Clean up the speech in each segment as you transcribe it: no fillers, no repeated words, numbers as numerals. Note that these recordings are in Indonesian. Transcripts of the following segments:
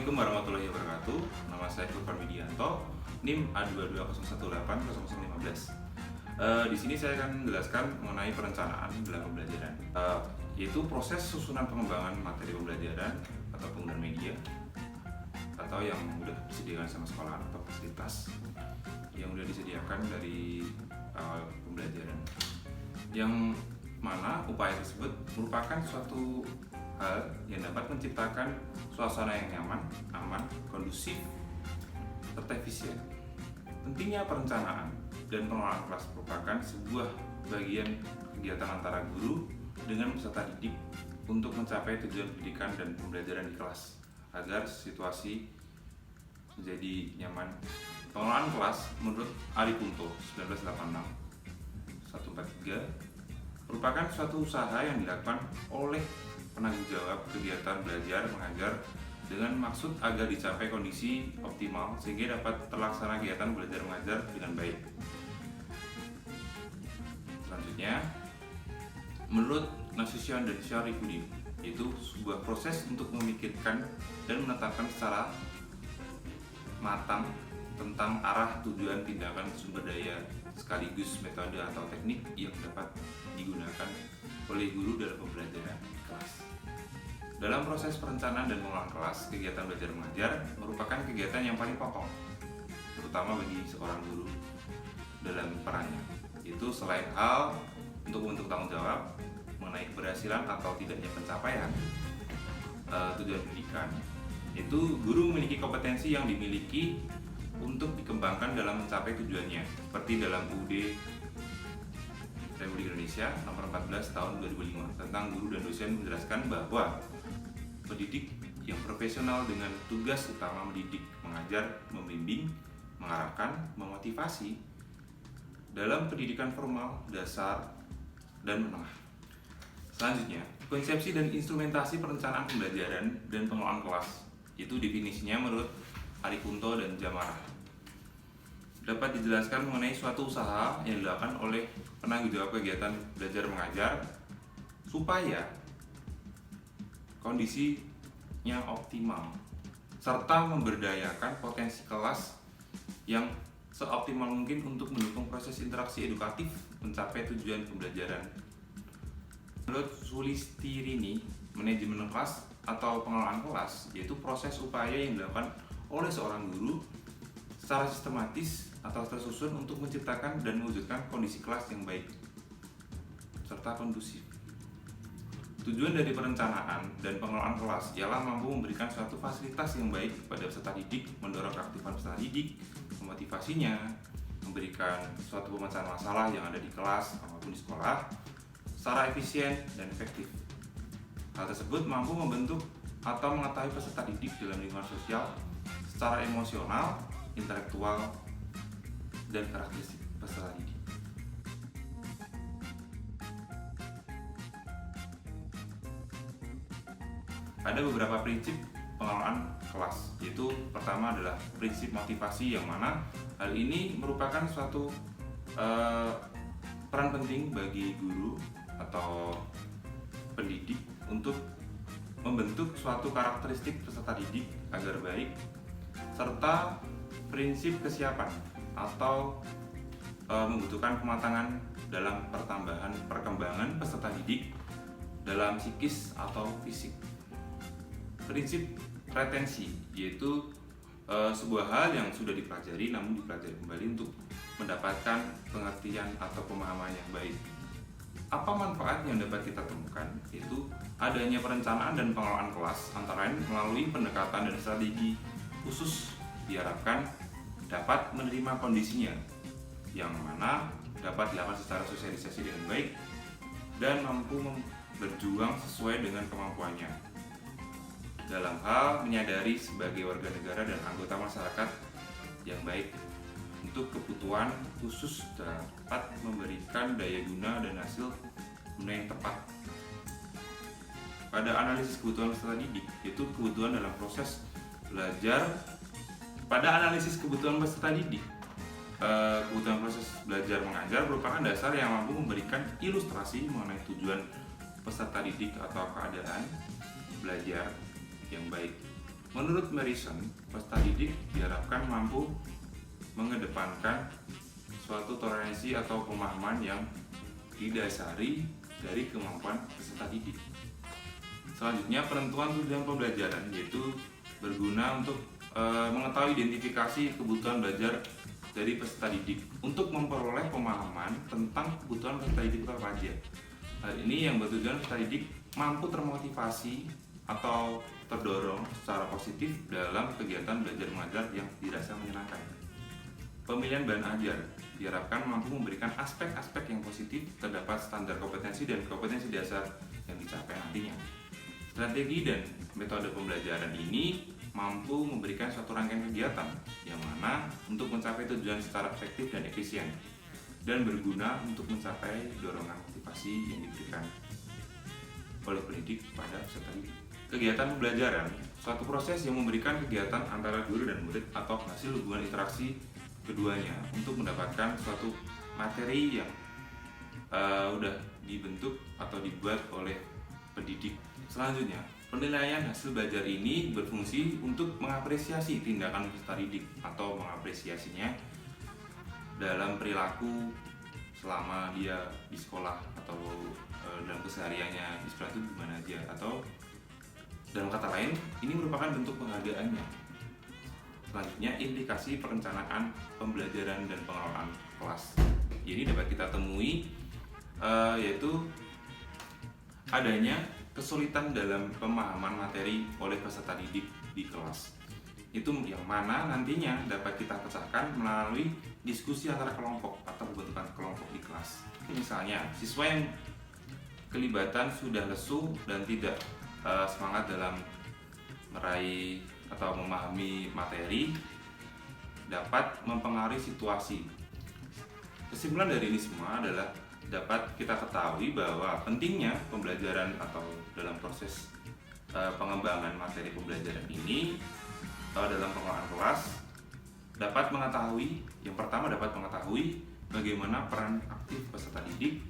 Assalamualaikum warahmatullahi wabarakatuh. Nama saya Furqan Widianto, NIM A221180015. Di sini saya akan menjelaskan mengenai perencanaan dalam pembelajaran, yaitu proses susunan pengembangan materi pembelajaran atau penggunaan media atau yang sudah disediakan sama sekolah atau fasilitas yang sudah disediakan dari awal pembelajaran, yang mana upaya tersebut merupakan suatu hal yang dapat menciptakan suasana yang nyaman, aman, kondusif, serta efisien. Pentingnya perencanaan dan pengelolaan kelas merupakan sebuah bagian kegiatan antara guru dengan peserta didik untuk mencapai tujuan pendidikan dan pembelajaran di kelas agar situasi menjadi nyaman. Pengelolaan kelas menurut Ari Punto 1986-143 merupakan suatu usaha yang dilakukan oleh penanggung jawab kegiatan belajar mengajar dengan maksud agar dicapai kondisi optimal sehingga dapat terlaksana kegiatan belajar mengajar dengan baik. Selanjutnya, menurut Nasution dan Syarifudin, yaitu sebuah proses untuk memikirkan dan menetapkan secara matang tentang arah, tujuan, tindakan, sumber daya, sekaligus metode atau teknik yang dapat digunakan oleh guru dalam pembelajaran kelas. Dalam proses perencanaan dan pengelolaan kelas, kegiatan belajar mengajar merupakan kegiatan yang paling pokok, terutama bagi seorang guru dalam perannya. Itu selain hal untuk membentuk tanggung jawab mengenai keberhasilan atau tidaknya pencapaian tujuan pendidikan, itu guru memiliki kompetensi yang dimiliki untuk dikembangkan dalam mencapai tujuannya, seperti dalam UUD Republik Indonesia nomor 14 tahun 2005 tentang guru dan dosen menjelaskan bahwa pendidik yang profesional dengan tugas utama mendidik, mengajar, membimbing, mengarahkan, memotivasi dalam pendidikan formal, dasar, dan menengah. Selanjutnya, konsepsi dan instrumentasi perencanaan pembelajaran dan pengelolaan kelas, itu definisinya menurut Ari Punto dan Jamara, dapat dijelaskan mengenai suatu usaha yang dilakukan oleh penanggung jawab kegiatan belajar mengajar supaya kondisinya optimal serta memberdayakan potensi kelas yang seoptimal mungkin untuk mendukung proses interaksi edukatif mencapai tujuan pembelajaran. Menurut Sulistirini, manajemen kelas atau pengelolaan kelas yaitu proses upaya yang dilakukan oleh seorang guru secara sistematis atau tersusun untuk menciptakan dan mewujudkan kondisi kelas yang baik serta kondusif. Tujuan dari perencanaan dan pengelolaan kelas ialah mampu memberikan suatu fasilitas yang baik kepada peserta didik, mendorong keaktifan peserta didik, memotivasinya, memberikan suatu pemecahan masalah yang ada di kelas maupun di sekolah secara efisien dan efektif. Hal tersebut mampu membentuk atau mengetahui peserta didik dalam lingkungan sosial secara emosional, intelektual, dan karakteristik peserta didik. Ada beberapa prinsip pengelolaan kelas, yaitu pertama adalah prinsip motivasi, yang mana hal ini merupakan suatu peran penting bagi guru atau pendidik untuk membentuk suatu karakteristik peserta didik agar baik, serta prinsip kesiapan atau membutuhkan kematangan dalam perkembangan peserta didik dalam psikis atau fisik. Prinsip retensi, yaitu sebuah hal yang sudah dipelajari namun dipelajari kembali untuk mendapatkan pengertian atau pemahaman yang baik. Apa manfaat yang dapat kita temukan? Yaitu adanya perencanaan dan pengelolaan kelas antara lain melalui pendekatan dan strategi khusus diharapkan dapat menerima kondisinya, yang mana dapat dilakukan secara sosialisasi dengan baik dan mampu berjuang sesuai dengan kemampuannya dalam hal menyadari sebagai warga negara dan anggota masyarakat yang baik untuk kebutuhan khusus dapat memberikan daya guna dan hasil guna yang tepat. Pada analisis kebutuhan peserta didik, yaitu kebutuhan dalam proses belajar. Pada analisis kebutuhan peserta didik, kebutuhan proses belajar mengajar merupakan dasar yang mampu memberikan ilustrasi mengenai tujuan peserta didik atau keadaan belajar yang baik. Menurut Marison, peserta didik diharapkan mampu mengedepankan suatu toleransi atau pemahaman yang didasari dari kemampuan peserta didik. Selanjutnya, penentuan tujuan pembelajaran, yaitu berguna untuk mengetahui identifikasi kebutuhan belajar dari peserta didik untuk memperoleh pemahaman tentang kebutuhan peserta didik itu apa aja. Hal ini yang bertujuan peserta didik mampu termotivasi atau terdorong secara positif dalam kegiatan belajar mengajar yang dirasa menyenangkan. Pemilihan bahan ajar diharapkan mampu memberikan aspek-aspek yang positif, terdapat standar kompetensi dan kompetensi dasar yang dicapai nantinya. Strategi dan metode pembelajaran ini mampu memberikan suatu rangkaian kegiatan yang mana untuk mencapai tujuan secara efektif dan efisien dan berguna untuk mencapai dorongan motivasi yang diberikan oleh pendidik pada peserta didik. Kegiatan pembelajaran, suatu proses yang memberikan kegiatan antara guru dan murid atau hasil hubungan interaksi keduanya untuk mendapatkan suatu materi yang sudah dibentuk atau dibuat oleh pendidik. Selanjutnya, penilaian hasil belajar ini berfungsi untuk mengapresiasi tindakan peserta didik atau mengapresiasinya dalam perilaku selama dia di sekolah atau dalam kesehariannya di sekolah itu gimana aja, atau dalam kata lain ini merupakan bentuk penghargaannya. Selanjutnya, indikasi perencanaan pembelajaran dan pengelolaan kelas. Ini dapat kita temui yaitu adanya kesulitan dalam pemahaman materi oleh peserta didik di kelas. Itu yang mana nantinya dapat kita pecahkan melalui diskusi antara kelompok atau pembentukan kelompok di kelas. Misalnya, siswa yang kelibatan sudah lesu dan tidak semangat dalam meraih atau memahami materi dapat mempengaruhi situasi. Kesimpulan dari ini semua adalah dapat kita ketahui bahwa pentingnya pembelajaran atau dalam proses pengembangan materi pembelajaran ini dalam pengelolaan kelas dapat mengetahui, yang pertama dapat mengetahui bagaimana peran aktif peserta didik,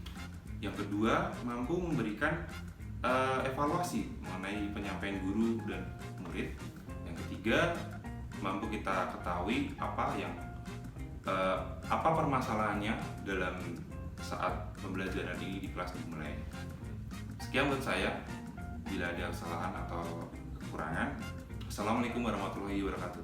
yang kedua mampu memberikan evaluasi mengenai penyampaian guru dan murid, yang ketiga mampu kita ketahui apa permasalahannya dalam saat pembelajaran ini di kelas dimulai. Sekian buat saya. Bila ada kesalahan atau kekurangan, Assalamualaikum warahmatullahi wabarakatuh.